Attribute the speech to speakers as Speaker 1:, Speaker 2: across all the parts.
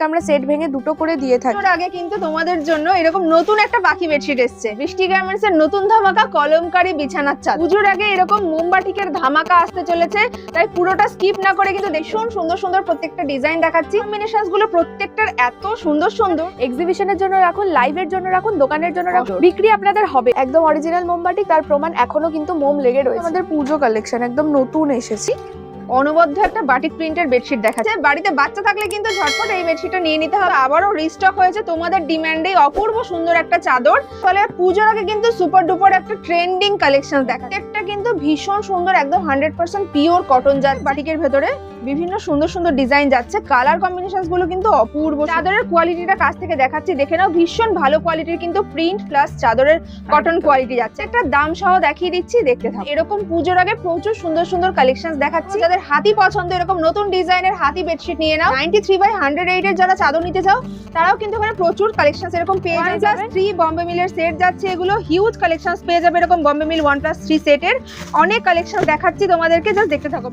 Speaker 1: প্রত্যেকটা আমরা সেট ভেঙে দুটো করে দিয়ে থাকি।
Speaker 2: এর আগে কিন্তু তোমাদের জন্য এরকম নতুন একটা পাখি বেডশিট এসেছে। বৃষ্টি গার্মেন্টস এর নতুন ধামাকা কলমকারী বিছানার চাদর। পুজোর আগে এরকম মোমবাটিকের ধামাকা আসতে চলেছে, তাই পুরোটা স্কিপ না করে কিন্তু দেখুন সুন্দর সুন্দর প্রত্যেকটা ডিজাইন দেখাচ্ছি। কম্বিনেশনস গুলো প্রত্যেকটার এত সুন্দর সুন্দর।
Speaker 1: এক্সিবিশনের জন্য রাখুন, লাইভের জন্য রাখুন, দোকানের জন্য রাখুন, বিক্রি আপনাদের হবে। একদম অরিজিনাল মোমবাটিক, তার প্রমাণ এখনো কিন্তু মোম লেগে রয়েছে। আমাদের পুজো কালেকশন একদম নতুন এসেছি।
Speaker 2: অনবদ্য একটা বাটিক প্রিন্টের বেডশিট দেখাচ্ছে। বাড়িতে বাচ্চা থাকলে কিন্তু ঝটপট এই বেডশিটটা নিয়ে নিতে হবে। আবারও রিস্টক হয়েছে তোমাদের ডিমান্ডে অপূর্ব সুন্দর একটা চাদর। ফলে পুজোর আগে কিন্তু সুপার ডুপার একটা ট্রেন্ডিং কালেকশন দেখাচ্ছে। একটা কিন্তু ভীষণ সুন্দর একদম 100% পিওর কটন যাচ্ছে। বাটিকের ভেতরে বিভিন্ন সুন্দর সুন্দর ডিজাইন যাচ্ছে। কালার কম্বিনেশনস গুলো কিন্তু অপূর্ব। চাদরের কোয়ালিটিটা কাছ থেকে দেখাচ্ছি, দেখে নাও। ভীষণ ভালো কোয়ালিটির কিন্তু প্রিন্ট প্লাস চাদরের কটন কোয়ালিটি যাচ্ছে। একটা দাম সহ দেখিয়ে দিচ্ছি, দেখতে থাকো। এরকম পুজোর আগে প্রচুর সুন্দর সুন্দর কালেকশনস দেখাচ্ছি। যাদের হাতি পছন্দ এরকম নতুন ডিজাইনের হাতি বেডশিট নিয়ে নাও। 93/108 এর যারা চাদর নিতে চাও তারাও কিন্তু এখানে প্রচুর কালেকশনস এরকম পেয়ে যাবে। 3 বম্বে মিলের সেট যাচ্ছে, এগুলো হিউজ কালেকশনস পেয়ে যাবে এরকম বম্বে মিল 1+3 সেটের। অনেক কালেকশন দেখাচ্ছি তোমাদেরকে, জাস্ট দেখতে থাকো।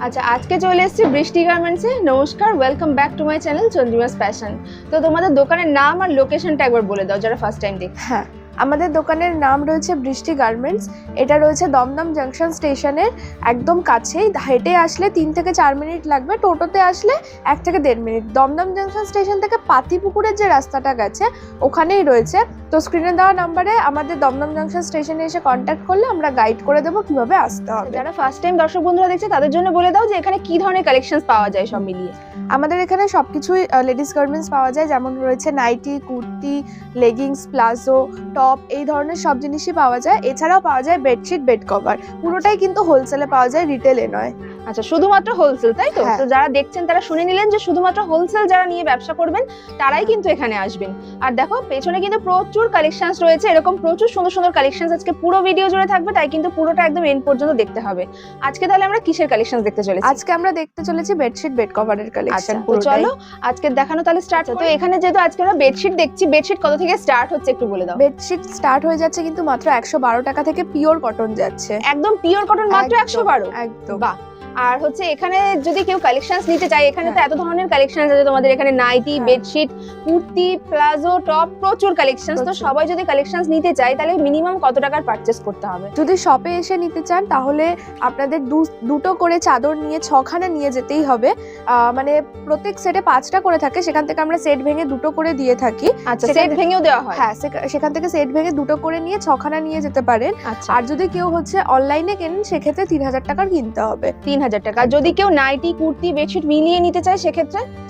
Speaker 2: আচ্ছা, আজকে চলে এসেছি বৃষ্টি গার্মেন্টসে। নমস্কার, welcome back to my channel Chandrima's fashion. তো তোমাদের দোকানের নাম আর লোকেশনটা একবার বলে দাও যারা ফার্স্ট টাইম দেখছে।
Speaker 1: হ্যাঁ, আমাদের দোকানের নাম রয়েছে বৃষ্টি গার্মেন্টস। এটা রয়েছে দমদম জাংশন স্টেশনের একদম কাছেই। হেঁটে আসলে 3 থেকে 4 মিনিট লাগবে, টোটোতে আসলে 1 থেকে 1.5 মিনিট। দমদম জাংশন স্টেশন থেকে পাতিপুকুরের যে রাস্তাটা গেছে ওখানেই রয়েছে। তো স্ক্রিনে দেওয়া নাম্বারে আমাদের দমদম জাংশন স্টেশনে এসে কন্ট্যাক্ট করলে আমরা গাইড করে দেবো কিভাবে আসতে হবে।
Speaker 2: যারা ফার্স্ট টাইম দর্শক বন্ধুরা দেখছে তাদের জন্য বলে দাও যে এখানে কি ধরনের কালেকশনস পাওয়া যায় সব মিলিয়ে।
Speaker 1: আমাদের এখানে সবকিছুই লেডিস গার্মেন্টস পাওয়া যায়, যেমন রয়েছে nightie, kurti, leggings, palazzo, top, এই ধরনের সব জিনিসই পাওয়া যায়। এছাড়াও পাওয়া যায় বেডশিট, বেড কভার। পুরোটাই কিন্তু হোলসেলে পাওয়া যায়, রিটেলে নয়।
Speaker 2: আচ্ছা, শুধুমাত্র হোলসেল, তাই তো?
Speaker 1: হ্যাঁ।
Speaker 2: তো যারা দেখছেন তারা শুনে নিলেন যে শুধুমাত্র হোলসেল যারা নিয়ে ব্যবসা করবেন তারাই কিন্তু এখানে আসবেন। আর দেখো পেছনে কিন্তু প্রচুর কালেকশনস রয়েছে, এরকম প্রচুর সুন্দর সুন্দর কালেকশনস আজকে পুরো ভিডিও জুড়ে থাকবে, তাই কিন্তু পুরোটা একদম এন্ড পর্যন্ত দেখতে হবে। আজকে তাহলে আমরা কিসের কালেকশনস দেখতে চলেছি?
Speaker 1: আজকে আমরা দেখতে চলেছি বেডশিট, বেড কভারের কালেকশন।
Speaker 2: তো চলো আজকে দেখানো তাহলে স্টার্ট। তো এখানে যেহেতু আজকে আমরা বেডশিট দেখছি, বেডশিট কত থেকে স্টার্ট হচ্ছে একটু বলে দাও।
Speaker 1: বেডশিট স্টার্ট হয়ে যাচ্ছে কিন্তু মাত্র 112 টাকা থেকে, পিওর কটন যাচ্ছে।
Speaker 2: একদম পিওর কটন, মাত্র 112?
Speaker 1: একদম।
Speaker 2: বাহ। আর হচ্ছে এখানে যদি কেউ কালেকশনস নিতে চায়, এখানে তো এত ধরনের কালেকশন আছে তোমাদের এখানে। Nightie, bedsheet, kurti, palazzo, top, প্রচুর কালেকশনস। তো সবাই যদি কালেকশনস নিতে চায় তাহলে মিনিমাম কত টাকার পারচেজ করতে হবে?
Speaker 1: যদি শপে এসে নিতে চান তাহলে আপনাদের দুটো করে চাদর নিয়ে 6খানা নিয়ে যেতেই হবে। মানে প্রত্যেক সেটে 5টা করে থাকে, সেখান থেকে আমরা সেট ভেঙে দুটো করে দিয়ে থাকি।
Speaker 2: আচ্ছা, সেট ভেঙেও দেওয়া হয়?
Speaker 1: হ্যাঁ, সেখান থেকে সেট ভেঙে দুটো করে নিয়ে 6খানা নিয়ে যেতে পারেন।
Speaker 2: আচ্ছা।
Speaker 1: আর যদি কেউ হচ্ছে অনলাইনে কেনেন সেক্ষেত্রে 3000 টাকার কিনতে হবে।
Speaker 2: 3000 টাকা। যদি কেউ নাইটি, কুর্তি, বেডশিট মিলিয়ে নিতে চায়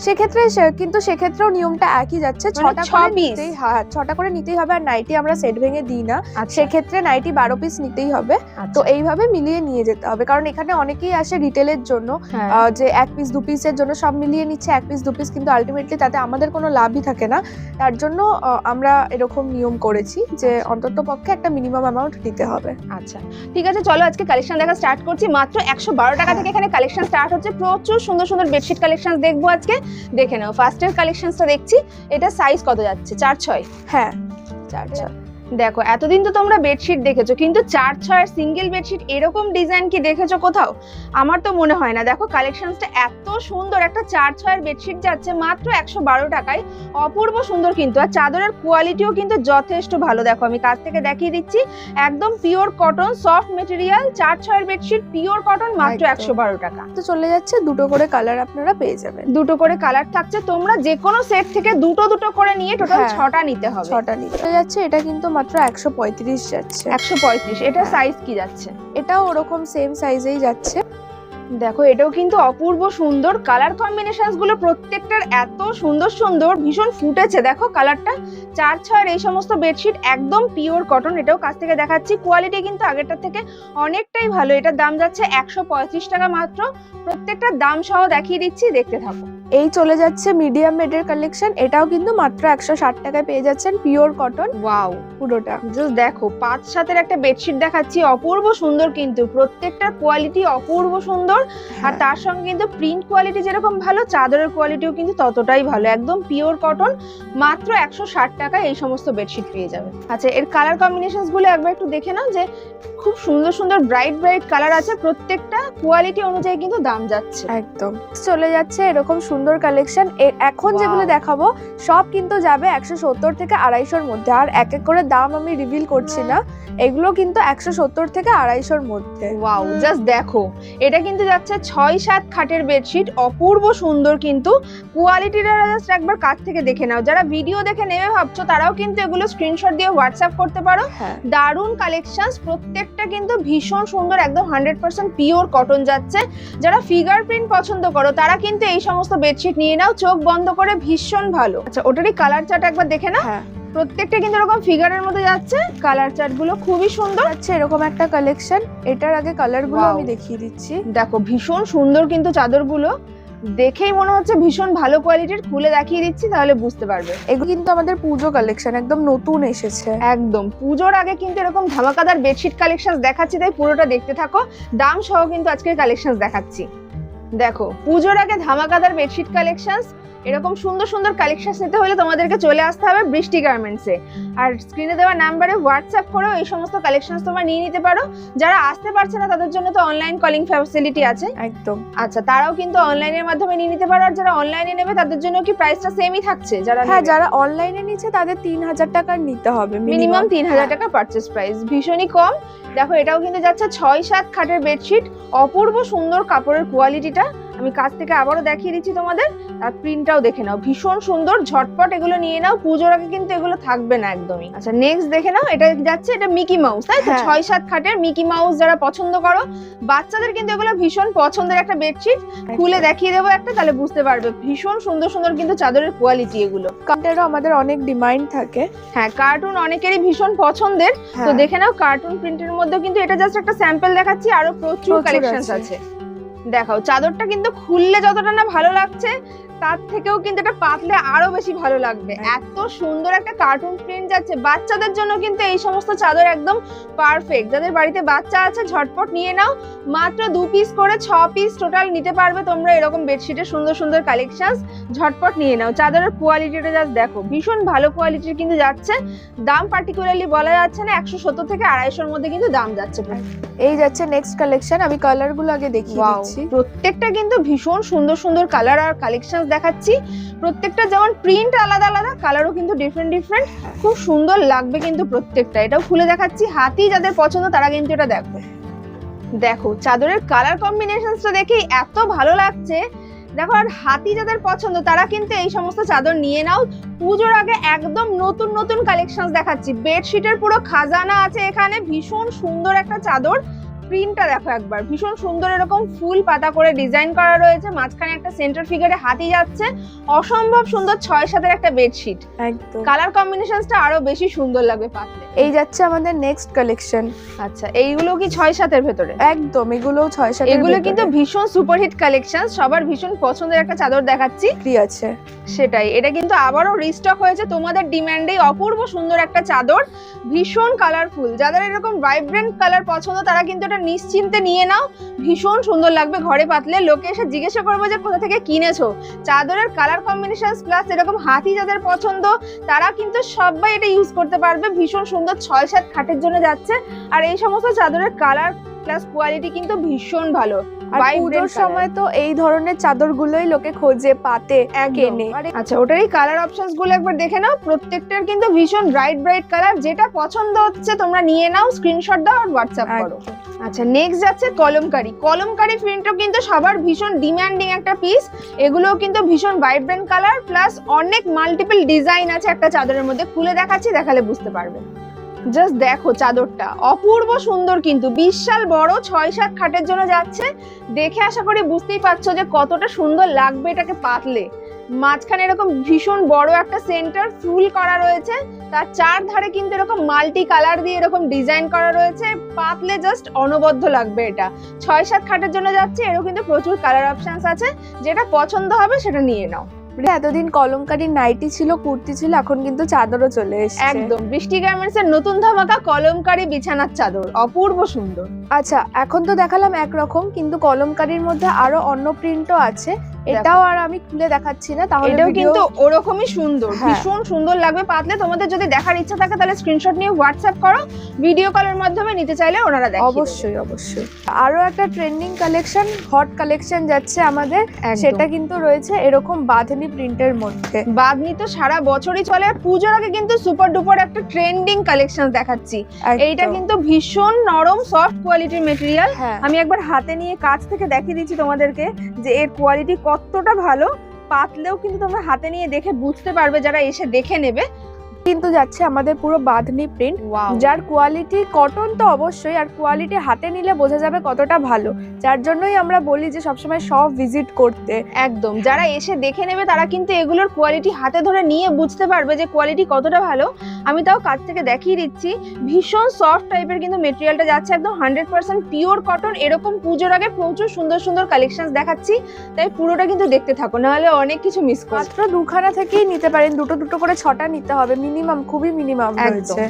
Speaker 2: সেক্ষেত্রে
Speaker 1: কিন্তু সেক্ষেত্রেও নিয়মটা একই যাচ্ছে, 6টা করে নিতেই। হ্যাঁ, 6টা করে নিতেই হবে। আর নাইটি আমরা সেট ভেঙে দিই না, সেক্ষেত্রে নাইটি 12 পিস নিতেই হবে। তো এইভাবে মিলিয়ে নিয়ে যেতে হবে, কারণ এখানে অনেকেই আসে রিটেলের জন্য, যে 1 পিস 2 পিসের জন্য সব মিলিয়ে নিচ্ছে 1 পিস 2 পিস, কিন্তু আলটিমেটলি তাতে আমাদের কোনো লাভই থাকে না। তার জন্য আমরা এরকম নিয়ম করেছি যে অন্তত পক্ষে একটা মিনিমাম অ্যামাউন্ট দিতে হবে।
Speaker 2: আচ্ছা, ঠিক আছে, চলো আজকে কালেকশন দেখা স্টার্ট করছি। মাত্র 112 টাকা থেকে এখানে কালেকশন স্টার্ট হচ্ছে। প্রচুর সুন্দর সুন্দর বেডশিট কালেকশন দেখবো আজকে, দেখে নাও। ফার্স্টের কালেকশনটা দেখছি, এটা সাইজ কত যাচ্ছে? 4-6?
Speaker 1: হ্যাঁ, 4-6।
Speaker 2: দেখো এতদিন তো তোমরা বেডশিট দেখেছো, কিন্তু 4-6 এর সিঙ্গেল বেডশিট এরকম ডিজাইন কি দেখেছো কোথাও? আমার তো মনে হয় না। দেখো কালেকশনসটা এত সুন্দর, একটা 4-6 এর বেডশিট যাচ্ছে মাত্র 112 টাকায়। অপূর্ব সুন্দর কিন্তু। আর চাদরের কোয়ালিটিও কিন্তু যথেষ্ট ভালো। দেখো আমি কাছ থেকে দেখিয়ে দিচ্ছি, একদম পিওর কটন, সফট মেটেরিয়াল। 4-6 এর বেডশিট পিওর কটন, মাত্র 112 টাকা।
Speaker 1: তো চলে যাচ্ছে, দুটো করে কালার আপনারা পেয়ে যাবেন।
Speaker 2: দুটো করে কালার থাকছে। তোমরা যে কোনো সেট থেকে দুটো দুটো করে নিয়ে টোটাল 6টা নিতে হবে।
Speaker 1: 6টা নিতে যাচ্ছে। এটা কিন্তু মাত্র 135 যাচ্ছে।
Speaker 2: 135। এটা সাইজ কি যাচ্ছে?
Speaker 1: এটাও ওরকম সেম সাইজেই যাচ্ছে।
Speaker 2: দেখো এটাও কিন্তু অপূর্ব সুন্দর। কালার কম্বিনেশনস গুলো প্রত্যেকটার এত সুন্দর সুন্দর, ভীষণ ফুটেছে। দেখো কালারটা। 4-6 এর এই সমস্ত বেডশিট একদম পিওর কটন। এটাও কাছ থেকে দেখাচ্ছি, কোয়ালিটি কিন্তু আগেরটার থেকে অনেকটাই ভালো। এটার দাম যাচ্ছে 135 টাকা মাত্র। প্রত্যেকটার দাম সহ দেখিয়ে দিচ্ছি, দেখতে থাকো।
Speaker 1: এই চলে যাচ্ছে মিডিয়াম বেডের কালেকশন। এটাও কিন্তু মাত্র 160 টাকায় পেয়ে যাচ্ছেন, পিওর কটন।
Speaker 2: ওয়াও,
Speaker 1: পুরোটা
Speaker 2: জাস্ট দেখো 5-7 একটা বেডশিট দেখাচ্ছি, অপূর্ব সুন্দর কিন্তু। প্রত্যেকটার কোয়ালিটি অপূর্ব সুন্দর। আর তার সঙ্গে কিন্তু প্রিন্ট কোয়ালিটি যেরকম ভালো, চাদরের কোয়ালিটিও কিন্তু ততটাই ভালো। একদম পিওর কটন, মাত্র 160 টাকা এই সমস্ত বেডশিট পেয়ে যাবে। আচ্ছা, এর কালার কম্বিনেশনস গুলো একবার একটু দেখে নাও, যে খুব সুন্দর সুন্দর ব্রাইট ব্রাইট কালার আছে। প্রত্যেকটা কোয়ালিটি অনুযায়ী কিন্তু দাম যাচ্ছে।
Speaker 1: একদম। চলে যাচ্ছে এরকম সুন্দর কালেকশন। এখন যেগুলো দেখাবো সব কিন্তু যাবে 170 থেকে 250-র মধ্যে। আর এক এক করে দাম আমি রিভিল করছি না, এগুলো কিন্তু 170 থেকে 250-র মধ্যে।
Speaker 2: ওয়াও, জাস্ট দেখো, এটা কিন্তু যাচ্ছে 6-7 খাটের বেডশিট, অপূর্ব সুন্দর। কিন্তু কোয়ালিটিটা জাস্ট একবার কাছ থেকে দেখে নাও। যারা ভিডিও দেখে নেবে ভাবছো তারাও কিন্তু এগুলো স্ক্রিনশট দিয়ে হোয়াটসঅ্যাপ করতে পারো। দারুন কালেকশনস, প্রত্যেকটা কিন্তু ভীষণ সুন্দর, একদম 100% পিওর কটন যাচ্ছে। যারা ফিগার প্রিন্ট পছন্দ করো তারা কিন্তু এই সমস্ত বেডশিট নিয়ে নাও, চোখ বন্ধ করে, ভীষণ ভালো। আচ্ছা, ওটারই কালার চার্ট একবার দেখে নাও। প্রত্যেকটা কিন্তু এরকম ফিগারের মধ্যে যাচ্ছে, কালার চার্ট গুলো খুবই সুন্দর
Speaker 1: আছে। এরকম একটা কালেকশন, এটার আগে কালার গুলো আমি দেখিয়ে দিচ্ছি।
Speaker 2: দেখো ভীষণ সুন্দর কিন্তু চাদরগুলো, দেখেই মনে হচ্ছে ভীষণ ভালো কোয়ালিটির। খুলে দেখিয়ে দিচ্ছি তাহলে বুঝতে পারবে।
Speaker 1: এগুলো কিন্তু আমাদের পুজো কালেকশন, একদম নতুন এসেছে।
Speaker 2: একদম পুজোর আগে কিন্তু এরকম ধামাকাদার বেডশিট কালেকশন দেখাচ্ছি, তাই পুরোটা দেখতে থাকো। দাম সহ কিন্তু আজকের কালেকশন দেখাচ্ছি। দেখো, পুজোর আগে ধামাকাদার বেডশিট কালেকশন। এরকম সুন্দর সুন্দর কালেকশন নিতে হলে তোমাদেরকে চলে আসতে হবে বৃষ্টি গার্মেন্টসে। আর স্ক্রিনে দেওয়া নাম্বারে হোয়াটসঅ্যাপ করেও এই সমস্ত কালেকশন তোমরা নিয়ে নিতে পারো। যারা আসতে পারছে না তাদের জন্য তো অনলাইন কলিং ফ্যাসিলিটি আছে।
Speaker 1: একদম।
Speaker 2: আচ্ছা, তারাও কিন্তু অনলাইনের মাধ্যমে নিয়ে নিতে পারো। আর যারা অনলাইনে নেবে তাদের জন্য কি প্রাইসটা সেমই থাকছে?
Speaker 1: যারা অনলাইনে নিচ্ছে তাদের 3000 টাকা নিতে হবে
Speaker 2: মিনিমাম। 3000 টাকা পারচেজ প্রাইস, ভীষণই কম। দেখো, এটাও কিন্তু যাচ্ছে 6-7 খাটের বেডশিট, অপূর্ব সুন্দর কাপড়ের কোয়ালিটিটা। আমি কাছ থেকে আবারও দেখিয়ে দিচ্ছি তোমাদের, আর প্রিন্টটাও দেখে নাও, ভীষণ সুন্দর। ঝটপট এগুলো নিয়ে নাও, পুজোর আগে কিন্তু এগুলো থাকবে না একদমই। আচ্ছা, নেক্সট দেখে নাও, এটা যাচ্ছে, এটা মিকি মাউস, তাই তো? 6-7 খাটের মিকি মাউস যারা পছন্দ করো, বাচ্চাদের কিন্তু এগুলো ভীষণ পছন্দের একটা বেডশিট। খুলে দেখিয়ে দেবো একটা, তাহলে বুঝতে পারবে। ভীষণ সুন্দর সুন্দর কিন্তু চাদরের কোয়ালিটি এগুলো।
Speaker 1: কার্টুনেরও আমাদের অনেক ডিমান্ড থাকে।
Speaker 2: হ্যাঁ, কার্টুন অনেকেরই ভীষণ পছন্দের। তো দেখে নাও, কার্টুন প্রিন্টের মধ্যে কিন্তু এটা জাস্ট একটা স্যাম্পল দেখাচ্ছি, আরো প্রচুর কালেকশনস আছে। দেখাও, চাদরটা কিন্তু খুললে যতটা না ভালো লাগছে, তার থেকেও কিন্তু এটা পাতলে আরো বেশি ভালো লাগবে। এত সুন্দর একটা কার্টুন প্রিন্ট যাচ্ছে। বাচ্চাদের জন্য কিন্তু এই সমস্ত চাদর একদম পারফেক্ট। যাদের বাড়িতে বাচ্চা আছে ঝটপট নিয়ে নাও। মাত্র 2 পিস করে 6 পিস টোটাল নিতে পারবে তোমরা এরকম বেডশিটের সুন্দর সুন্দর কালেকশনস। ঝটপট নিয়ে নাও। চাদরের কোয়ালিটিটা জাস্ট দেখো, ভীষণ ভালো কোয়ালিটির কিন্তু যাচ্ছে। দাম পার্টিকুলারলি বলা যাচ্ছে না, 170 থেকে 250-র মধ্যে কিন্তু দাম যাচ্ছে।
Speaker 1: এই যাচ্ছে নেক্সট কালেকশন, আমি কালার গুলো আগে দেখিয়ে দিচ্ছি।
Speaker 2: প্রত্যেকটা কিন্তু ভীষণ সুন্দর সুন্দর কালার আর কালেকশন দেখাচ্ছি। প্রত্যেকটা যেমন প্রিন্ট আলাদা আলাদা, কালারও কিন্তু ডিফারেন্ট ডিফারেন্ট, খুব সুন্দর লাগবে কিন্তু প্রত্যেকটা। এটাও খুলে দেখাচ্ছি। হাতি যাদের পছন্দ তারা কিন্তু এটা দেখো। দেখো, চাদরের কালার কম্বিনেশনসটা দেখেই এত ভালো লাগছে। দেখো, আর হাতি যাদের পছন্দ তারা কিন্তু এই সমস্ত চাদর নিয়ে নাও। পুজোর আগে একদম নতুন নতুন কালেকশন দেখাচ্ছি। বেডশিটের পুরো খাজানা আছে এখানে। ভীষণ সুন্দর একটা চাদর, প্রিন্টটা দেখো একবার, ভীষণ সুন্দর। এরকম ফুল পাতা করে ডিজাইন করা রয়েছে, মাঝখানে একটা সেন্টার ফিগারে হাতি যাচ্ছে। অসম্ভব সুন্দর 6-7-এর একটা বেডশিট।
Speaker 1: একদম।
Speaker 2: কালার কম্বিনেশনসটা আরো বেশি সুন্দর লাগবে পাতলে।
Speaker 1: এই যাচ্ছে আমাদের নেক্সট কালেকশন।
Speaker 2: আচ্ছা, এইগুলো কি 6-7-এর ভেতরে?
Speaker 1: একদম, এগুলো 6-7।
Speaker 2: এগুলো কিন্তু ভীষণ সুপারহিট কালেকশন, সবার ভীষণ পছন্দের একটা চাদর দেখাচ্ছি।
Speaker 1: কি আছে
Speaker 2: সেটাই, এটা কিন্তু আবারও রিস্টক হয়েছে তোমাদের ডিমান্ডেই। অপূর্ব সুন্দর একটা চাদর, ভীষণ কালারফুল। যাদের এরকম ভাইব্রেন্ট কালার পছন্দ তারা কিন্তু এটা নিশ্চিন্তে নিয়ে নাও। ভীষণ সুন্দর লাগবে ঘরে পাতলে। লোকে এসে জিজ্ঞাসা করবে যে কোথা থেকে কিনেছো। চাদরের কালার কম্বিনেশন প্লাস এরকম হাতি যাদের পছন্দ তারা কিন্তু সবাই এটা ইউজ করতে পারবে। ভীষণ সুন্দর 6-7 খাটের জন্য যাচ্ছে। আর এই সমস্ত চাদরের কালার প্লাস কোয়ালিটি কিন্তু ভীষণ ভালো।
Speaker 1: পুজোর সময় তো এই ধরনের চাদরগুলোই লোকে খোঁজে, পাতে, কেনে।
Speaker 2: আচ্ছা, ওটারই কালার অপশনস গুলো একবার দেখে নাও। প্রত্যেকটার কিন্তু ভীষণ ব্রাইট ব্রাইট কালার। যেটা পছন্দ হচ্ছে তোমরা নিয়ে নাও, স্ক্রিনশট দাও আর হোয়াটসঅ্যাপ করো। আচ্ছা, নেক্সট যাচ্ছে কলমকারি। কলমকারি প্রিন্টও কিন্তু সবার ভীষণ ডিমান্ডিং একটা পিস। এগুলোও কিন্তু ভীষণ ভাইব্রেন্ট কালার প্লাস অনেক মাল্টিপল ডিজাইন আছে একটা চাদরের মধ্যে। খুলে দেখাচ্ছি, দেখালে বুঝতে পারবে। জাস্ট দেখো, চাদরটা অপূর্ব সুন্দর কিন্তু বিশাল বড়। 6-7 খাটের জন্য যাচ্ছে। দেখে আশা করি বুঝতেই পারছো যে কতটা সুন্দর লাগবে এটাকে পাতলে। মাঝখানে এরকম ভীষণ বড় একটা সেন্টার ফুল করা রয়েছে, তার চারধারে কিন্তু এরকম মাল্টি কালার দিয়ে এরকম ডিজাইন করা রয়েছে। পাতলে জাস্ট অনবদ্য লাগবে এটা। 6-7 খাটের জন্য যাচ্ছে। এরও কিন্তু প্রচুর কালার অপশনস আছে, যেটা পছন্দ হবে সেটা নিয়ে নাও।
Speaker 1: এতদিন কলমকারি নাইটি ছিল, কুর্তি ছিল, এখন কিন্তু চাদরও চলে এসেছে।
Speaker 2: একদম, বৃষ্টি গার্মেন্টস এর নতুন ধামাকা কলমকারি বিছানার চাদর, অপূর্ব সুন্দর।
Speaker 1: আচ্ছা, এখন তো দেখালাম একরকম, কিন্তু কলমকারির মধ্যে আরো অন্য প্রিন্টও আছে। এটাও আর আমি খুলে দেখাচ্ছি না, তাহলে
Speaker 2: এটাও কিন্তু ওরকমই সুন্দর, ভীষণ সুন্দর লাগবে পাতলে। তোমাদের যদি দেখার ইচ্ছা থাকে তাহলে স্ক্রিনশট নিয়ে হোয়াটসঅ্যাপ করো, ভিডিও কলের মাধ্যমে নিতে চাইলে ওনারা দেখিয়ে দেবে।
Speaker 1: অবশ্যই অবশ্যই। আরো একটা ট্রেন্ডিং কালেকশন, হট কালেকশন যাচ্ছে আমাদের, সেটা কিন্তু রয়েছে এরকম বাঁধনি প্রিন্টের মধ্যে।
Speaker 2: বাঁধনি তো সারা বছরই চলে, আর পুজোর আগে কিন্তু সুপার ডুপার একটা ট্রেন্ডিং কালেকশন দেখাচ্ছি। এইটা কিন্তু ভীষণ নরম সফট কোয়ালিটির মেটেরিয়াল। আমি একবার হাতে নিয়ে কাছ থেকে দেখিয়ে দিচ্ছি তোমাদেরকে যে এর কোয়ালিটি কতটা ভালো। পাতলেও কিন্তু তোমরা হাতে নিয়ে দেখে বুঝতে পারবে যারা এসে দেখে নেবে।
Speaker 1: কিন্তু যাচ্ছে আমাদের পুরো বাঁধনি প্রিন্ট, যার কোয়ালিটি কটন তো অবশ্যই, আর কোয়ালিটি হাতে নিলে বোঝা যাবে কতটা ভালো। যার জন্যই আমরা বলি যে সবসময় সব ভিজিট করতে।
Speaker 2: একদম, যারা এসে দেখে নেবে তারা কিন্তু এগুলোর কোয়ালিটি হাতে ধরে নিয়ে বুঝতে পারবে যে কোয়ালিটি কতটা ভালো। আমি তাও কাছ থেকে দেখিয়ে দিচ্ছি, ভীষণ সফট টাইপের কিন্তু মেটেরিয়ালটা যাচ্ছে, একদম 100% পিওর কটন। এরকম পুজোর আগে প্রচুর সুন্দর সুন্দর কালেকশন দেখাচ্ছি, তাই পুরোটা কিন্তু দেখতে থাকো, নাহলে অনেক কিছু মিস করবে।
Speaker 1: মাত্র দুখানা থেকেই নিতে পারেন, দুটো দুটো করে 6টা নিতে হবে মিনিমাম, খুবই মিনিমাম রয়েছে।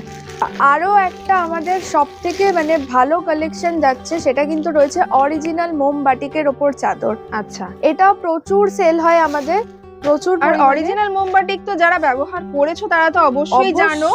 Speaker 1: আরো একটা আমাদের সবথেকে মানে ভালো কালেকশন যাচ্ছে, সেটা কিন্তু রয়েছে অরিজিনাল মোম বাটিকের ওপর চাদর।
Speaker 2: আচ্ছা,
Speaker 1: এটাও প্রচুর সেল হয় আমাদের, প্রচুর।
Speaker 2: আর অরিজিনাল মোম বাটিক তো যারা ব্যবহার করেছো তারা তো অবশ্যই জানো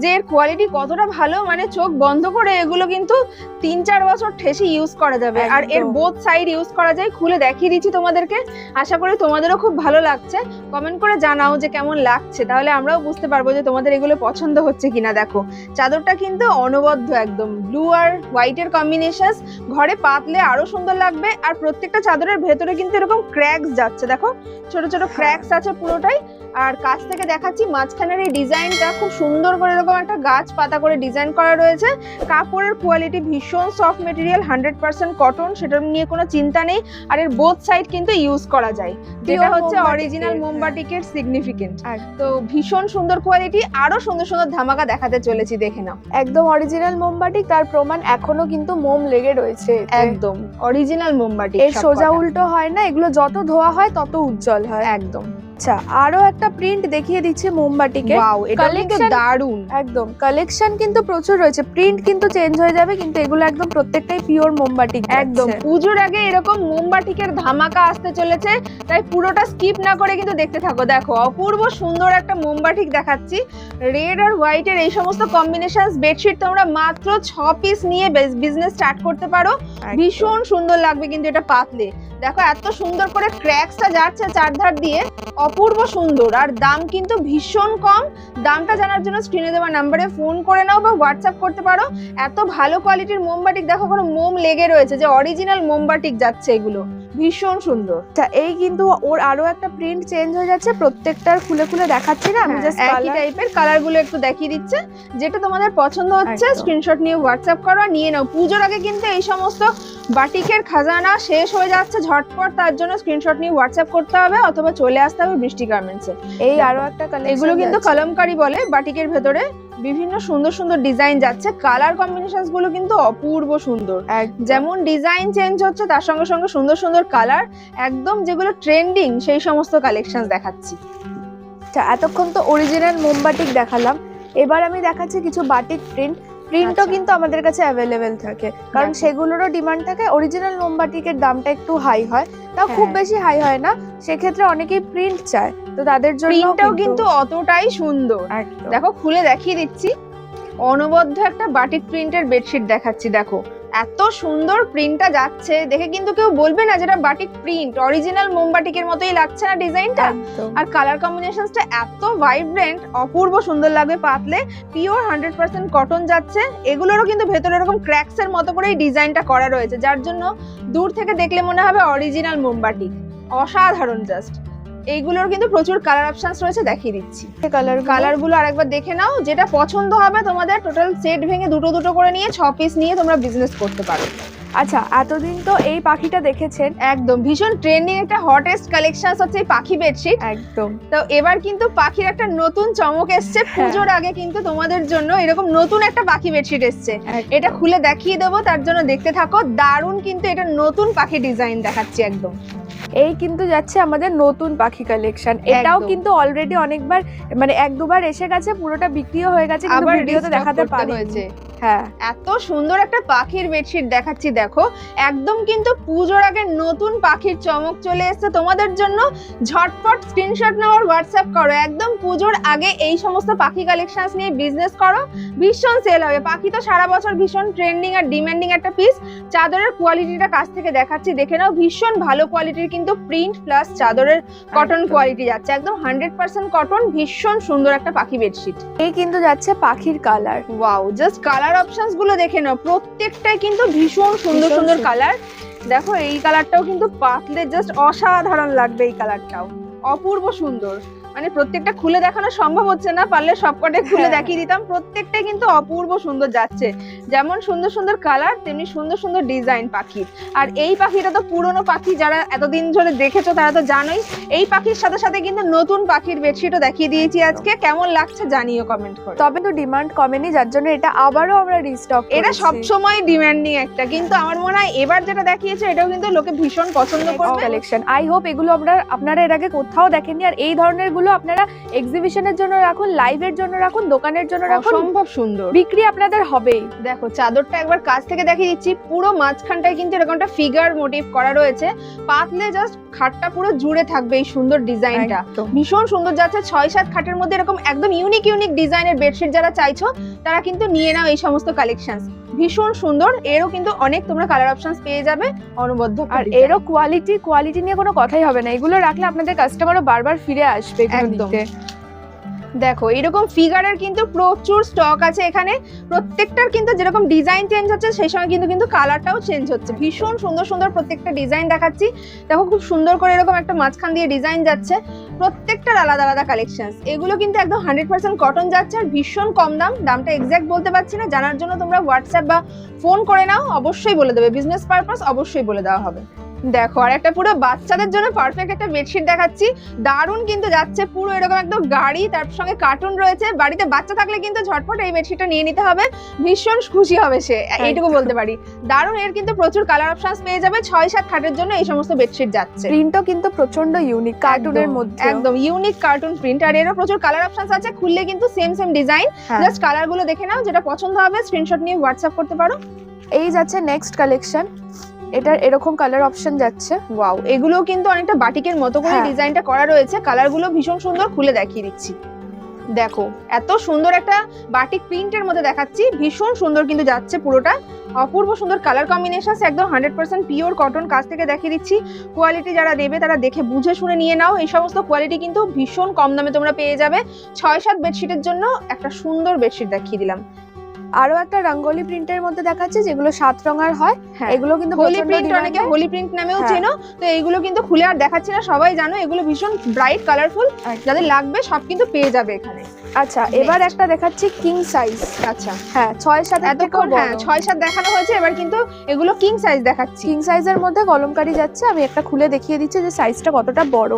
Speaker 2: যে এর কোয়ালিটি কতটা ভালো। মানে চোখ বন্ধ করে এগুলো কিন্তু 3-4 বছর ঠেসে ইউজ করা যাবে, আর এর বোথ সাইড ইউজ করা যায়। খুলে দেখিয়ে দিচ্ছি তোমাদেরকে, আশা করি তোমাদেরও খুব ভালো লাগছে। কমেন্ট করে জানাও যে কেমন লাগছে, তাহলে আমরাও বুঝতে পারবো যে তোমাদের এগুলো পছন্দ হচ্ছে কিনা। দেখো চাদরটা কিন্তু অনবদ্য, একদম ব্লু আর হোয়াইটের কম্বিনেশন, ঘরে পাতলে আরো সুন্দর লাগবে। আর প্রত্যেকটা চাদরের ভেতরে কিন্তু এরকম ক্র্যাকস যাচ্ছে, দেখো ছোট ছোট ক্র্যাকস আছে পুরোটাই। আর কাছ থেকে দেখাচ্ছি মাঝখানের এই ডিজাইনটা, খুব সুন্দর করে এরকম একটা গাছ পাতা করে ডিজাইন করা রয়েছে। কাপড়ের কোয়ালিটি ভীষণ সফট মেটেরিয়াল, 100% কটন, সেটা নিয়ে কোনো চিন্তা নেই। আর এর বোথ সাইড কিন্তু ইউজ করা যায়, যেটা হচ্ছে অরিজিনাল মোমবাটিকের সিগনিফিকেন্ট। তো ভীষণ সুন্দর কোয়ালিটি, আরো সুন্দর সুন্দর ধামাকা দেখাতে চলেছি, দেখে নাও।
Speaker 1: একদম অরিজিনাল মোমবাটিক, তার প্রমাণ এখনো কিন্তু মোম লেগে রয়েছে।
Speaker 2: একদম অরিজিনাল মোমবাটিক,
Speaker 1: এর সোজা উল্টো হয় না, এগুলো যত ধোয়া হয় তত উজ্জ্বল হয়।
Speaker 2: একদম।
Speaker 1: আচ্ছা, আরো একটা প্রিন্ট দেখিয়ে দিচ্ছি মোমবাটিকে।
Speaker 2: ওয়াও, এটা কিন্তু দারুণ।
Speaker 1: একদম কালেকশন কিন্তু প্রচুর রয়েছে, প্রিন্ট কিন্তু চেঞ্জ হয়ে যাবে, কিন্তু এগুলো একদম প্রত্যেকটাই পিওর মোমবাটিক।
Speaker 2: একদম পুজোর আগে এরকম মোমবাটিকের ধামাকা আসতে চলেছে, তাই পুরোটা স্কিপ না করে কিন্তু দেখতে থাকো। দেখো অপূর্ব সুন্দর একটা মোমবাটিক দেখাচ্ছি, রেড আর হোয়াইটের এই সমস্ত কম্বিনেশন বেডশিট তোমরা মাত্র 6 পিস নিয়ে বিজনেস স্টার্ট করতে পারো। ভীষণ সুন্দর লাগবে কিন্তু এটা পাতলে। দেখো এত সুন্দর করে ক্র্যাকসটা যাচ্ছে চারধার দিয়ে, অপূর্ব সুন্দর। আর দাম কিন্তু ভীষণ কম। দামটা জানার জন্য স্ক্রিনে দেওয়া নাম্বারে ফোন করে নাও বা হোয়াটসঅ্যাপ করতে পারো। এত ভালো কোয়ালিটির মোমবাটিক, দেখো কোনো মোম লেগে রয়েছে, যে অরিজিনাল মোমবাটিক যাচ্ছে, এগুলো ভীষণ সুন্দর।
Speaker 1: এই কিন্তু ওর আরো একটা প্রিন্ট চেঞ্জ হয়ে যাচ্ছে, প্রত্যেকটার খুলে খুলে দেখাচ্ছি না, আমি জাস্ট
Speaker 2: একই টাইপের কালারগুলো একটু দেখিয়ে দিচ্ছে। যেটা তোমাদের পছন্দ হচ্ছে স্ক্রিনশট নিয়ে হোয়াটসঅ্যাপ করো, নিয়ে নাও। পুজোর আগে কিন্তু এই সমস্ত বাটিকের খাজানা শেষ হয়ে যাচ্ছে ঝটপট, তার জন্য স্ক্রিনশট নিয়ে হোয়াটসঅ্যাপ করতে হবে অথবা চলে আসতে হবে বৃষ্টি গার্মেন্টসে।
Speaker 1: এই আরো একটা কালেকশন,
Speaker 2: এগুলো কিন্তু কলমকারি বলে, বাটিকের ভেতরে বিভিন্ন সুন্দর সুন্দর ডিজাইন যাচ্ছে। কালার কম্বিনেশনস গুলো কিন্তু অপূর্ব সুন্দর, যেমন ডিজাইন চেঞ্জ হচ্ছে তার সঙ্গে সঙ্গে সুন্দর সুন্দর কালার, একদম যেগুলো ট্রেন্ডিং সেই সমস্ত কালেকশন দেখাচ্ছি।
Speaker 1: এতক্ষণ তো অরিজিনাল মোমবাটিক দেখালাম, এবার আমি দেখাচ্ছি কিছু বাটিক প্রিন্টও কিন্তু আমাদের কাছে অ্যাভেলেবেল থাকে, কারণ সেগুলোরও ডিমান্ড থাকে। অরিজিনাল মোমবাটিকের দামটা একটু হাই হয়, তাও খুব বেশি হাই হয় না, সেক্ষেত্রে অনেকেই প্রিন্ট চায়, তো তাদের জন্য
Speaker 2: প্রিন্টটাও কিন্তু অতটাই সুন্দর। দেখো খুলে দেখিয়ে দিচ্ছি, অনবদ্য একটা বাটিক প্রিন্টের বেডশিট দেখাচ্ছি। দেখো এত সুন্দর প্রিন্টটা যাচ্ছে, দেখে কিন্তু কেউ বলবে না যেটা বাটিক প্রিন্ট, অরিজিনাল মোমবাটিকের মতোই লাগছে না ডিজাইনটা। আর কালার কম্বিনেশনসটা এত ভাইব্রেন্ট, অপূর্ব সুন্দর লাগবে পাতলে। পিওর 100% কটন যাচ্ছে। এগুলোরও কিন্তু ভেতরে এরকম ক্র্যাকস এর মতো করে এই ডিজাইনটা করা রয়েছে, যার জন্য দূর থেকে দেখলে মনে হবে অরিজিনাল মোমবাটিক। অসাধারণ জাস্ট। এইগুলোর কিন্তু প্রচুর কালার অপশনস রয়েছে, দেখিয়ে দিচ্ছি। কালারগুলো আরেকবার দেখে নাও, যেটা পছন্দ হবে তোমাদের টোটাল সেট ভেঙে দুটো দুটো করে নিয়ে 6 পিস নিয়ে তোমরা বিজনেস করতে পারো।
Speaker 1: আচ্ছা, এতদিন তো এই পাখিটা দেখেছেন,
Speaker 2: একদম ভীষণ ট্রেন্ডিং একটা হটেস্ট কালেকশনস হচ্ছে এই পাখি বেডশিট।
Speaker 1: একদম।
Speaker 2: তো এবার কিন্তু পাখির একটা নতুন চমক এসছে, পুজোর আগে কিন্তু তোমাদের জন্য এরকম নতুন একটা পাখি বেডশিট এসছে। এটা খুলে দেখিয়ে দেবো, তার জন্য দেখতে থাকো। দারুণ কিন্তু এটা নতুন পাখি ডিজাইন দেখাচ্ছি একদম।
Speaker 1: এই কিন্তু যাচ্ছে আমাদের নতুন পাখি কালেকশন, এটাও কিন্তু অলরেডি অনেকবার মানে 1-2বার এসে গেছে, পুরোটা বিক্রিও হয়ে গেছে, কিন্তু ভিডিওতে দেখাতে পারিনি। হ্যাঁ,
Speaker 2: এত সুন্দর একটা পাখির বেডশিট দেখাচ্ছি, দেখো একদম কিন্তু পুজোর আগে নতুন পাখির চমক চলে এসেছে তোমাদের জন্য। ঝটপট স্ক্রিনশট নাও আর হোয়াটসঅ্যাপ করো, একদম পুজোর আগে এই সমস্ত পাখি কালেকশনস নিয়ে বিজনেস করো, ভীষণ সেল হবে। পাখি তো সারা বছর ভীষণ ট্রেন্ডিং আর ডিমান্ডিং একটা পিস। চাদরের কোয়ালিটিটা কাছ থেকে দেখাচ্ছি, দেখে নাও, ভীষণ ভালো কোয়ালিটির কিন্তু প্রিন্ট প্লাস চাদরের কটন কোয়ালিটি যাচ্ছে, একদম 100% কটন, ভীষণ সুন্দর একটা পাখি বেডশিট।
Speaker 1: এই কিন্তু যাচ্ছে পাখির colour.
Speaker 2: Wow, just colour options গুলো দেখে নাও, প্রত্যেকটাই কিন্তু ভীষণ সুন্দর সুন্দর কালার। দেখো এই কালারটাও কিন্তু পাতলে জাস্ট অসাধারণ লাগবে, এই কালারটাও অপূর্ব সুন্দর। মানে প্রত্যেকটা খুলে দেখানো সম্ভব হচ্ছে না, পারলে সবকটাই খুলে দেখিয়ে দিতাম। প্রত্যেকটাই কিন্তু অপূর্ব সুন্দর যাচ্ছে, যেমন সুন্দর সুন্দর কালার তেমনি সুন্দর সুন্দর ডিজাইন পাখির। আর এই পাখিটা তো পুরনো পাখি, যারা এতদিন ধরে দেখেছো তারা তো জানোই। এই পাখির সাথে সাথে কিন্তু নতুন পাখির বেডশিটও দেখিয়ে দিয়েছি আজকে, কেমন লাগছে জানিও কমেন্ট করে।
Speaker 1: তবে তো ডিমান্ড কমেনি, যার জন্য এটা আবারও আমরা রিস্টক করেছি।
Speaker 2: এটা সবসময় ডিমান্ডিং একটা, কিন্তু আমার মনে হয় এবার যেটা দেখিয়েছে এটাও কিন্তু লোকে ভীষণ পছন্দ করবে
Speaker 1: কালেকশন। আই হোপ এগুলো আপনারা এর আগে কোথাও দেখেননি। আর এই ধরনের গুলো আপনারা এক্সিবিশনের জন্য রাখুন, লাইভের জন্য রাখুন, দোকানের জন্য রাখুন,
Speaker 2: সম্ভব সুন্দর
Speaker 1: বিক্রি আপনাদের হবেই।
Speaker 2: দেখো চাদরটা একবার কাছ থেকে দেখিয়ে দিচ্ছি, পুরো মাঝখানটায় কিন্তু এরকম একটা ফিগার মোটিভ করা রয়েছে, পাতলে জাস্ট খাটটা পুরো জুড়ে থাকবে এই সুন্দর ডিজাইনটা, ভীষণ সুন্দর যাচ্ছে। 6-7 খাটের মধ্যে এরকম একদম ইউনিক ডিজাইনের বেডশিট যারা চাইছো তারা কিন্তু নিয়ে নাও এই সমস্ত কালেকশনস, ভীষণ সুন্দর। এরও কিন্তু অনেক তোমরা কালার অপশনস পেয়ে যাবে অনবদ্য,
Speaker 1: আর এরও কোয়ালিটি নিয়ে কোনো কথাই হবে না। এগুলো রাখলে আপনাদের কাস্টমারও বারবার ফিরে আসবে একদম।
Speaker 2: দেখো এরকম ফিগারের কিন্তু প্রচুর স্টক আছে এখানে, প্রত্যেকটার কিন্তু যেরকম ডিজাইন চেঞ্জ হচ্ছে সেই সময় কিন্তু কালারটাও চেঞ্জ হচ্ছে, ভীষণ সুন্দর সুন্দর প্রত্যেকটা ডিজাইন দেখাচ্ছি। দেখো খুব সুন্দর করে এরকম একটা মাঝখান দিয়ে ডিজাইন যাচ্ছে, প্রত্যেকটার আলাদা আলাদা কালেকশন। এগুলো কিন্তু একদম 100% কটন যাচ্ছে আর ভীষণ কম দাম। দামটা এক্সাক্ট বলতে পারছি না, জানার জন্য তোমরা হোয়াটসঅ্যাপ বা ফোন করে নাও, অবশ্যই বলে দেবে, বিজনেস পারপাস অবশ্যই বলে দেওয়া হবে। দেখো আর একটা পুরো বাচ্চাদের জন্য পারফেক্ট একটা বেডশিট দেখাচ্ছি, দারুণ কিন্তু যাচ্ছে, পুরো এরকম একদম গাড়ি, তার সঙ্গে কার্টুন রয়েছে। বাড়িতে বাচ্চা থাকলে কিন্তু ঝটপট এই বেডশিটটা নিয়ে নিতে হবে, ভীষণ খুশি হবে সে, এইটুকু বলতে পারি। দারুণ, এর কিন্তু প্রচুর কালার অপশনস পেয়ে যাবে। 6-7 খাটের জন্য এই সমস্ত বেডশিট যাচ্ছে।
Speaker 1: প্রিন্টও কিন্তু প্রচন্ড ইউনিক, কার্টুনের মধ্যে
Speaker 2: একদম ইউনিক কার্টুন প্রিন্ট, আর এরও প্রচুর কালার অপশনস আছে। খুললে কিন্তু সেম ডিজাইন, জাস্ট কালার গুলো দেখে নাও, যেটা পছন্দ হবে স্ক্রিনশট নিয়ে হোয়াটসঅ্যাপ করতে পারো।
Speaker 1: এই যাচ্ছে নেক্সট কালেকশন, এটার এরকম কালার অপশন যাচ্ছে।
Speaker 2: ওয়াও, এগুলো কিন্তু অনেকটা বাটিকের মতো করে ডিজাইনটা করা রয়েছে, কালারগুলো ভীষণ সুন্দর, খুলে দেখিয়ে দিচ্ছি। দেখো এত সুন্দর একটা বাটিক প্রিন্টের মধ্যে দেখাচ্ছি, ভীষণ সুন্দর কিন্তু যাচ্ছে পুরোটা, অপূর্ব সুন্দর কালার কম্বিনেশন, একদম 100% পিওর কটন। কাছ থেকে দেখিয়ে দিচ্ছি, কোয়ালিটি যারা দেবে তারা দেখে বুঝে শুনে নিয়ে নাও। এই সমস্ত কোয়ালিটি কিন্তু ভীষণ কম দামে তোমরা পেয়ে যাবে। 6-7 বেডশিটের জন্য একটা সুন্দর বেডশিট দেখিয়ে দিলাম।
Speaker 1: আরো একটা রঙ্গোলি প্রিন্টের মধ্যে দেখাচ্ছে, যেগুলো 7 রঙের হয়। এগুলো কিন্তু
Speaker 2: হোলি প্রিন্ট, অনেকে হোলি প্রিন্ট নামেও চেনো। তো এইগুলো কিন্তু খুলে আর দেখাচ্ছি না, সবাই জানো এগুলো ভীষণ ব্রাইট কালারফুল, যাদের লাগবে সব কিন্তু পেয়ে যাবে এখানে।
Speaker 1: আচ্ছা এবার একটা দেখাচ্ছি কিং সাইজ।
Speaker 2: আচ্ছা
Speaker 1: হ্যাঁ 6-7
Speaker 2: এতক্ষণ 6-7 দেখানো হয়েছে, এবার কিন্তু এগুলো কিং সাইজ দেখাচ্ছি।
Speaker 1: কিং সাইজের মধ্যে কলমকারি যাচ্ছে, আমি একটা খুলে দেখিয়ে দিচ্ছি যে সাইজটা কতটা বড়।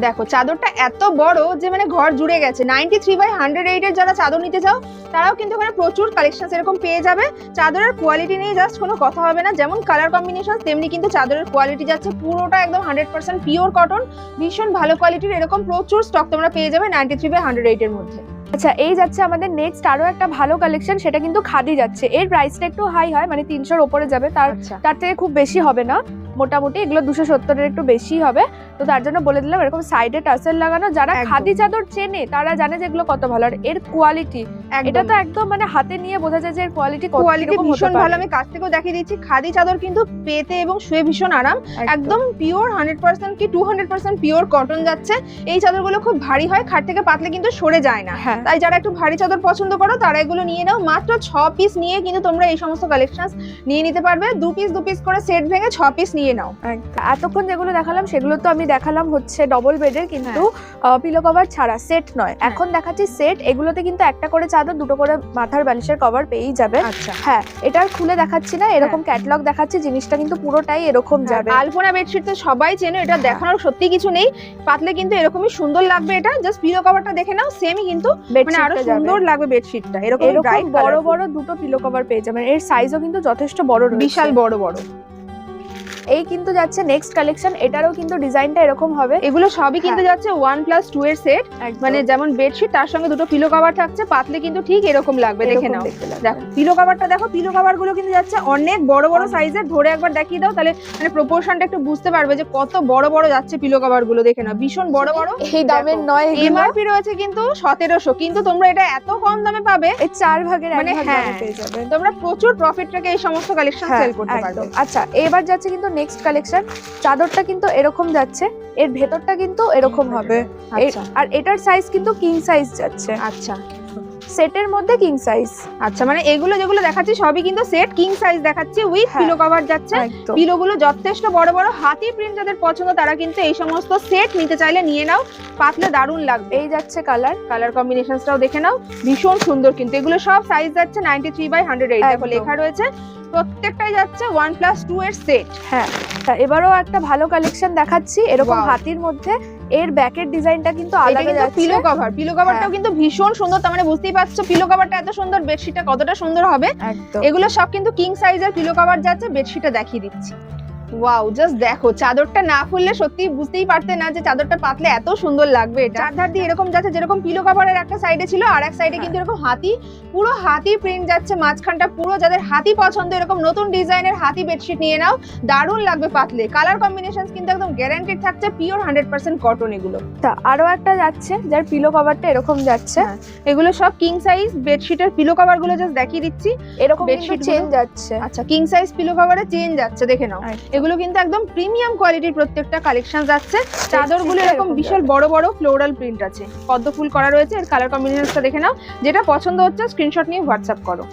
Speaker 2: দেখো চাদরটা এত বড় যে মানে ঘর জুড়ে গেছে। 93/108 এর যারা চাদর নিতে চাও তারাও কিন্তু এখানে প্রচুর কালেকশন এরকম পেয়ে যাবে। চাদরের কোয়ালিটি নিয়ে জাস্ট কোনো কথা হবে না, যেমন কালার কম্বিনেশন তেমনি কিন্তু চাদরের কোয়ালিটি যাচ্ছে, পুরোটা একদম 100% পিওর কটন, ভীষণ ভালো কোয়ালিটির। এরকম প্রচুর স্টক তোমরা পেয়ে যাবে 93/108 এর মধ্যে।
Speaker 1: আচ্ছা এই যাচ্ছে আমাদের নেক্সট আরো একটা ভালো কালেকশন, সেটা কিন্তু খাদি যাচ্ছে। এর প্রাইসটা একটু হাই হয়, মানে 300-র উপরে যাবে, তার থেকে খুব বেশি হবে না, মোটামুটি এগুলো 270-এর একটু বেশি হবে। তো তার জন্য বলে দিলাম, এরকম সাইডে টাসেল লাগানো। যারা খাদি চাদর চেনে তারা জানে যে এগুলো কত ভালো, আর এর কোয়ালিটি এটা তো একদম মানে হাতে নিয়ে বোঝা যায় যে এর কোয়ালিটি
Speaker 2: ভীষণ ভালো। আমি কাছ থেকেও দেখিয়ে দিচ্ছি, খাদি চাদর কিন্তু পেতে এবং শুয়ে ভীষণ আরাম, একদম পিওর 100% কি 200% পিওর কটন যাচ্ছে। এই চাদরগুলো খুব ভারী হয়, খাট থেকে পাতলে কিন্তু সরে যায় না, তাই যারা একটু ভারী চাদর পছন্দ করো তারা এগুলো নিয়ে নাও। মাত্র 6 পিস নিয়ে কিন্তু তোমরা এই সমস্ত কালেকশনস নিয়ে নিতে পারবে। 2 পিস করে সেট ভেঙে 6 পিস নিয়ে নাও।
Speaker 1: এতক্ষণ যেগুলো দেখালাম সেগুলো তো আমি দেখালাম হচ্ছে ডবল বেডের, কিন্তু পিলো কভার ছাড়া সেট নয়। এখন দেখাচ্ছি সেট, এগুলোতে কিন্তু একটা করে চাদর, 2টো করে মাথার বালিশের কভার পেয়েই যাবে। হ্যাঁ এটার খুলে দেখাচ্ছি না, এরকম ক্যাটালগ দেখাচ্ছি, জিনিসটা কিন্তু পুরোটাই এরকম যাবে।
Speaker 2: আলপনা বেডশিট তো সবাই চেনো, এটা দেখানোর সত্যি কিছু নেই, পাতলে কিন্তু এরকমই সুন্দর লাগবে। এটা জাস্ট পিলো কভারটা দেখে নাও, সেমই কিন্তু মানে আরো সুন্দর লাগবে বেডশিটটা। এরকম
Speaker 1: বড় বড় 2টো পিলো কভার পেয়ে যাবেন। এর সাইজও কিন্তু যথেষ্ট বড়,
Speaker 2: বিশাল বড় বড়।
Speaker 1: এই কিন্তু যাচ্ছে নেক্সট কালেকশন, এটারও কিন্তু ডিজাইনটা এরকম হবে।
Speaker 2: এগুলো সবই কিন্তু যাচ্ছে 1+2 এর সেট, মানে যেমন বেডশিট তার সঙ্গে দুটো পিলো কভার থাকছে, পাতলে কিন্তু ঠিক এরকম লাগবে, দেখে নাও। দেখো পিলো কভারটা দেখো, পিলো কভার গুলো কিন্তু যাচ্ছে অনেক বড় বড় সাইজের, ধরে একবার দেখিয়ে দাও তাহলে মানে প্রপোর্শনটা একটু বুঝতে পারবে যে কত বড় বড় যাচ্ছে পিলো কভার গুলো, দেখে নাও ভীষণ বড় বড়।
Speaker 1: এই দামের নয়,
Speaker 2: এমআরপি রয়েছে কিন্তু 1700, কিন্তু তোমরা এটা এত কম দামে পাবে,
Speaker 1: এই 4 ভাগের
Speaker 2: মানে
Speaker 1: 1 ভাগ দামে পেয়ে যাবে।
Speaker 2: তোমরা প্রচুর প্রফিট রেখে এই সমস্ত কালেকশন সেল করতে পারবে।
Speaker 1: আচ্ছা এবার যাচ্ছে কিন্তু নেক্সট কালেকশন, চাদরটা কিন্তু এরকম যাচ্ছে, এর ভেতরটা কিন্তু এরকম হবে। আর এটার সাইজ কিন্তু কিং সাইজ যাচ্ছে।
Speaker 2: আচ্ছা
Speaker 1: সেটের মধ্যে কিং সাইজ।
Speaker 2: আচ্ছা মানে এগুলো যেগুলো দেখাচ্ছি সবই কিন্তু সেট কিং সাইজ দেখাচ্ছি, উইথ পিলো কভার যাচ্ছে। পিলো গুলো যথেষ্ট বড় বড়, হাতি প্রিন্ট যাদের পছন্দ তারা কিন্তু এই সমস্ত সেট নিতে চাইলে নিয়ে নাও, পাতলে দারুণ লাগবে।
Speaker 1: এই যাচ্ছে কালার,
Speaker 2: কালার কম্বিনেশনসটাও দেখে নাও, ভীষণ সুন্দর কিন্তু। এগুলো সব সাইজ যাচ্ছে 93/108, দেখো লেখা রয়েছে, প্রত্যেকটাই যাচ্ছে 1+2 এর সেট।
Speaker 1: হ্যাঁ এবারও একটা ভালো কালেকশন দেখাচ্ছি এরকম হাতির মধ্যে, এর ব্যাকের ডিজাইনটা কিন্তু আলাদা যাচ্ছে।
Speaker 2: পিলো কভার, পিলো কভারটাও কিন্তু ভীষণ সুন্দর, তার মানে বুঝতেই পারছো পিলো কভারটা এত সুন্দর, বেডশিটটা কতটা সুন্দর হবে। এগুলো সব কিন্তু কিং সাইজের পিলো কভার যাচ্ছে, বেডশিটটা দেখিয়ে দিচ্ছি। ওয়াও, জাস্ট দেখো, চাদরটা না খুললে সত্যি বুঝতেই পারতে না যে চাদরটা পাতলে এত সুন্দর লাগবে। এটা চারধার দিয়ে এরকম যাচ্ছে, যেরকম পিলো কভারের একটা সাইডে ছিল, আর এক সাইডে কিন্তু এরকম হাতি, পুরো হাতি প্রিন্ট যাচ্ছে, মাঝখানটা পুরো, যাদের হাতি পছন্দ এরকম নতুন ডিজাইনের হাতি বেডশিট নিয়ে নাও, দারুণ লাগবে পাতলে। কালার কম্বিনেশনস কিন্তু একদম গ্যারান্টেড থাকছে, পিওর 100% কটন এগুলো।
Speaker 1: আরো একটা যাচ্ছে যার পিলো কভারটা এরকম যাচ্ছে,
Speaker 2: এগুলো সব কিং সাইজ বেডশিটের পিলো কভার গুলো জাস্ট দেখিয়ে দিচ্ছি,
Speaker 1: এরকম কিন্তু চেন যাচ্ছে।
Speaker 2: আচ্ছা কিং সাইজ পিলো কভারে চেন যাচ্ছে, দেখে নাও। এগুলো কিন্তু একদম প্রিমিয়াম কোয়ালিটির প্রত্যেকটা কালেকশন যাচ্ছে। চাদরগুলো এরকম বিশাল বড় বড় ফ্লোরাল প্রিন্ট আছে, পদ্ম ফুল করা রয়েছে। এর কালার কম্বিনেশনটা দেখে নাও, যেটা পছন্দ হচ্ছে স্ক্রিনশট নিয়ে হোয়াটসঅ্যাপ করো।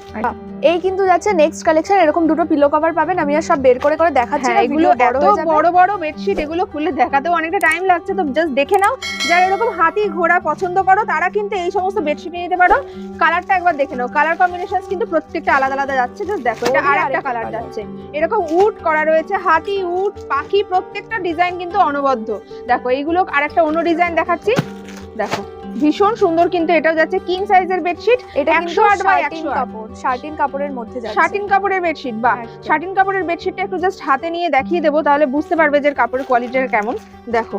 Speaker 1: এই কিন্তু যাচ্ছে নেক্সট কালেকশন, এরকম দুটো পিলো কভার পাবেন, আমি আর সব বের করে করে দেখাচ্ছি না,
Speaker 2: এগুলো এত বড় বড় বেডশিট, এগুলো খুলে দেখাতেও অনেকটা টাইম লাগছে, তো জাস্ট দেখে নাও। যারা এরকম হাতি ঘোড়া পছন্দ করো তারা কিন্তু এই সমস্ত বেডশিট নিয়ে নিতে পারো। কালারটা একবার দেখে নাও, কালার কম্বিনেশনস কিন্তু প্রত্যেকটা আলাদা আলাদা যাচ্ছে। জাস্ট দেখো, এটা আরেকটা কালার যাচ্ছে, এরকম উড করা রয়েছে, হাতি উড পাখি, প্রত্যেকটা ডিজাইন কিন্তু অনবদ্য। দেখো এইগুলো আরেকটা অন্য ডিজাইন দেখাচ্ছি, দেখো ভীষণ সুন্দর কিন্তু। এটাও যাচ্ছে কিং সাইজের বেডশিট,
Speaker 1: এটা
Speaker 2: 108/108
Speaker 1: কাপড়, শার্টিন কাপড়ের মধ্যে যাচ্ছে।
Speaker 2: শার্টিন কাপড়ের বেডশিট, বা শার্টিন কাপড়ের বেডশিটটা একটু জাস্ট হাতে নিয়ে দেখিয়ে দেবো, তাহলে বুঝতে পারবে যে কাপড়ের কোয়ালিটিটা কেমন। দেখো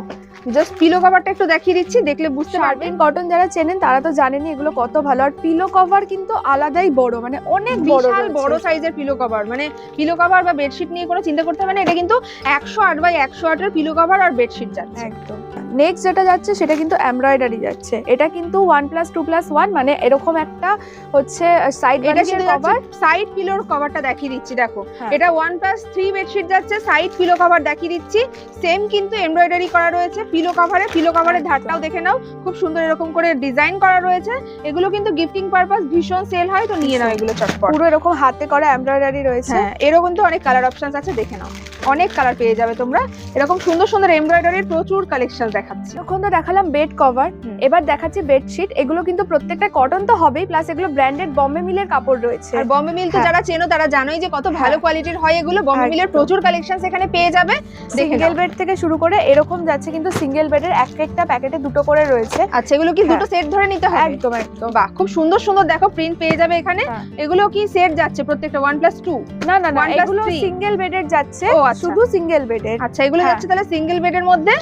Speaker 2: জাস্ট পিলো কভারটা একটু দেখিয়ে দিচ্ছি, দেখলে বুঝতে পারবে।
Speaker 1: শার্টিন কটন যারা চেনেন তারা তো জানেনই এগুলো কত ভালো। আর পিলো কভার কিন্তু আলাদাই বড়, মানে অনেক বড়,
Speaker 2: বিশাল বড় সাইজের পিলো কভার, মানে পিলো কভার বা বেডশিট নিয়ে কোনো চিন্তা করতে হবে না। এটা কিন্তু 108/108 এর পিলো কভার আর বেডশিট যাচ্ছে।
Speaker 1: একদম। নেক্সট যেটা যাচ্ছে সেটা কিন্তু এমব্রয়ডারি যাচ্ছে, এটা কিন্তু 1+2+1, মানে এরকম একটা হচ্ছে সাইড বালিশের কভার,
Speaker 2: সাইড পিলোর কভারটা দেখিয়ে দিচ্ছি। দেখো এটা 1+3 বেডশিট যাচ্ছে, সাইড পিলো কভার দেখিয়ে দিচ্ছি। সেম কিন্তু এমব্রয়ডারি করা রয়েছে পিলো কভারে, পিলো কভারের ধারটাও দেখে নাও, খুব সুন্দর এরকম করে ডিজাইন করা রয়েছে। এগুলো কিন্তু গিফটিং পারপাস ভীষণ সেল হয়, তো নিয়ে নাও এগুলো চটপট।
Speaker 1: পুরো এরকম হাতে করা এমব্রয়ডারি রয়েছে।
Speaker 2: এরও কিন্তু অনেক কালার অপশনস আছে, দেখে নাও, অনেক কালার পেয়ে যাবে তোমরা। এরকম সুন্দর সুন্দর এমব্রয়ডারির প্রচুর কালেকশন দেখাচ্ছি।
Speaker 1: এখন তো দেখালাম বেড কভার, এবার দেখাচ্ছি বেডশিট। এগুলো কিন্তু প্রত্যেকটা কটন তো হবেই, প্লাস এগুলো ব্র্যান্ডেড বম্বে মিলের কাপড় রয়েছে।
Speaker 2: আর বম্বে মিল তো যারা চেনো তারা জানোই যে কত ভালো কোয়ালিটির হয় এগুলো। বম্বে মিলের প্রচুর কালেকশনস এখানে পেয়ে যাবে।
Speaker 1: সিঙ্গেল বেড থেকে শুরু করে এরকম যাচ্ছে, কিন্তু সিঙ্গেল বেডের একটা প্যাকেটে দুটো করে রয়েছে।
Speaker 2: আচ্ছা এগুলো কি দুটো সেট ধরে নিতে হবে?
Speaker 1: একদম একদম।
Speaker 2: বাহ, খুব সুন্দর সুন্দর দেখো প্রিন্ট পেয়ে যাবে এখানে। এগুলো কি সেট যাচ্ছে প্রত্যেকটা 1+2?
Speaker 1: না না না, এগুলো সিঙ্গেল বেডের যাচ্ছে, শুধু সিঙ্গেল বেডের।
Speaker 2: আচ্ছা এগুলো যাচ্ছে তাহলে সিঙ্গেল বেডের মধ্যে।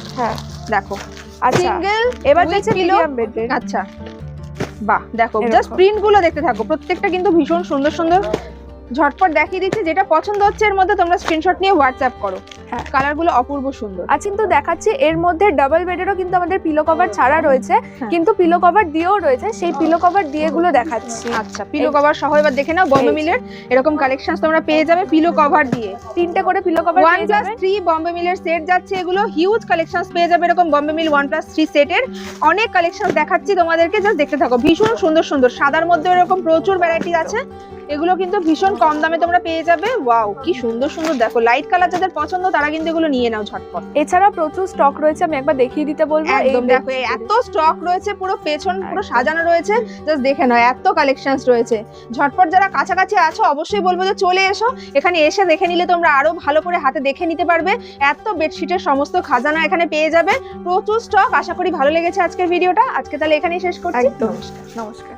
Speaker 2: দেখো সিঙ্গেল,
Speaker 1: এবার যাচ্ছে মিডিয়াম বেডের।
Speaker 2: আচ্ছা বাহ, দেখো জাস্ট প্রিন্ট গুলো দেখতে থাকো, প্রত্যেকটা কিন্তু ভীষণ সুন্দর সুন্দর। ঝটপট দেখিয়ে দিচ্ছি, যেটা পছন্দ হচ্ছে এর মধ্যে তোমরা স্ক্রিনশট নিয়ে হোয়াটসঅ্যাপ করো। কালার গুলো অপূর্ব সুন্দর।
Speaker 1: আচ্ছা কিন্তু দেখাচ্ছি এর মধ্যে ডাবল বেডেরও কিন্তু আমাদের পিলো কভার ছাড়া রয়েছে, কিন্তু পিলো কভার দিয়েও রয়েছে, সেই পিলো কভার দিয়ে গুলো দেখাচ্ছি।
Speaker 2: আচ্ছা পিলো কভার সহ এবার দেখে নাও, বম্বে মিলের এরকম কালেকশনস তোমরা পেয়ে যাবে পিলো কভার দিয়ে।
Speaker 1: 3টে করে পিলো কভার পেয়ে যাবে।
Speaker 2: 1+3 বম্বে মিলের সেট যাচ্ছে, এগুলো হিউজ কালেকশনস পেয়ে যাবে এরকম বম্বে মিল 1+3 সেটের। অনেক কালেকশন দেখাচ্ছি তোমাদেরকে, জাস্ট দেখতে থাকো। ভীষণ সুন্দর সুন্দর সাদার মধ্যে এরকম প্রচুর ভ্যারাইটি আছে। এগুলো কিন্তু ভীষণ কম দামে তোমরা পেয়ে যাবে। ওয়াও কি সুন্দর সুন্দর, দেখো লাইট কালার যাদের পছন্দ তারা কিন্তু এগুলো নিয়ে নাও ঝটপট।
Speaker 1: এছাড়া প্রচুর স্টক রয়েছে, আমি একবার দেখিয়ে দিতে বলবো।
Speaker 2: একদম দেখো এত স্টক রয়েছে, পুরো পেছন পুরো সাজানো রয়েছে, জাস্ট দেখে নাও এত কালেকশনস রয়েছে। ঝটপট যারা কাছাকাছি আছো অবশ্যই বলবো যে চলে এসো, এখানে এসে দেখে নিলে তোমরা আরো ভালো করে হাতে দেখে নিতে পারবে। এত বেডশিটের সমস্ত খাজানা এখানে পেয়ে যাবে, প্রচুর স্টক। আশা করি ভালো লেগেছে আজকের ভিডিওটা। আজকে তাহলে এখানেই শেষ করছি।
Speaker 1: নমস্কার।